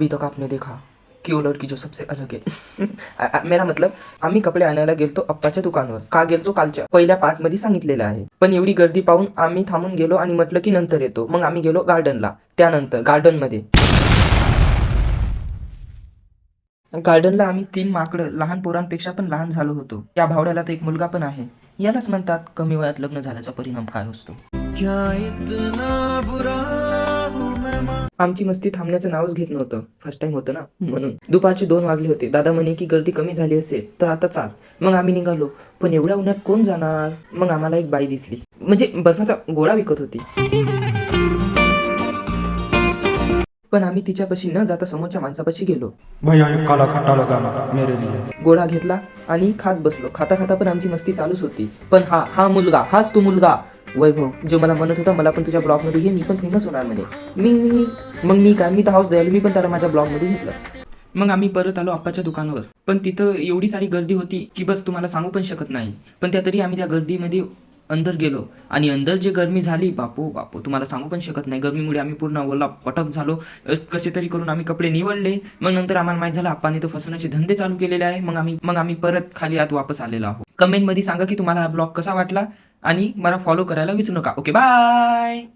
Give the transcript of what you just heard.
अभी तक आपने देखा की वो लड़की जो सबसे अलग है. मेरा मतलब आम्ही कपडे आणायला गेलतो अप्पाच्या दुकानावर. का गेलतो? कालच्या पहिल्या पार्ट मध्ये सांगितलेलं आहे. पण एवढी गर्दी पाहून आम्ही थांबून गेलो आणि म्हटलं की नंतर येतो. मग आम्ही गेलो गार्डनला. त्यानंतर गार्डनमध्ये गार्डनला आम्ही 3 माकडं लहान पोरांपेक्षा पण लहान झालो होतो. या भावड्याला तर एक मुलगा पण आहे. यालाच म्हणतात कमी वयात लग्न झाल्याचा परिणाम काय असतो. आमची मस्ती थांबण्याचं नावच घेत नव्हतं. फर्स्ट टाइम होतं ना म्हणून. दुपारचे 2 वाजले होते. दादा म्हणे की गर्दी कमी झाली असेल तर आता चाल. मग आम्ही निघालो. पण एवढ्या उन्हात कोण जाणार? मग आम्हाला एक बाई दिसली. म्हणजे बर्फाचा गोळा विकत होती. पण आम्ही तिच्यापाशी न जाता समोरच्या माणसापाशी गेलो. भैया एक काला खट्टा लगाना मेरे लिए. गोळा घेतला आणि खात बसलो. खाता खाता पण आमची मस्ती चालूच होती. पण हा मुलगा, हाच तो मुलगा वैभव जो मला म्हणत होता मला पण तुझ्या ब्लॉग मध्ये घे, मी पण फेमस होणार म्हणे. मी तर हाऊस द्यायला मी पण त्याला माझ्या ब्लॉग मध्ये घेतलं. मग आम्ही परत आलो आप्पाच्या दुकानावर. पण तिथं एवढी सारी गर्दी होती की बस तुम्हाला सांगू पण शकत नाही. पण तरी आम्ही त्या गर्दीमध्ये अंदर गेलो आणि अंदर जे गरमी झाली बापू तुम्हाला सांगू पण शकत नाही. गरमीमुळे आम्ही पूर्ण ओला पटक झालो. कसे तरी करून आम्ही कपडे निवडले. मग नंतर आम्हाला माहित झालं आप्पाने तर फसवण्याचे धंदे चालू केलेले आहे. मग आम्ही परत खाली आत वापस आलेलो आहोत. कमेंट मध्ये सांगा की तुम्हाला हा ब्लॉग कसा वाटला आणि मला फॉलो करायला विसरू नका. Okay bye.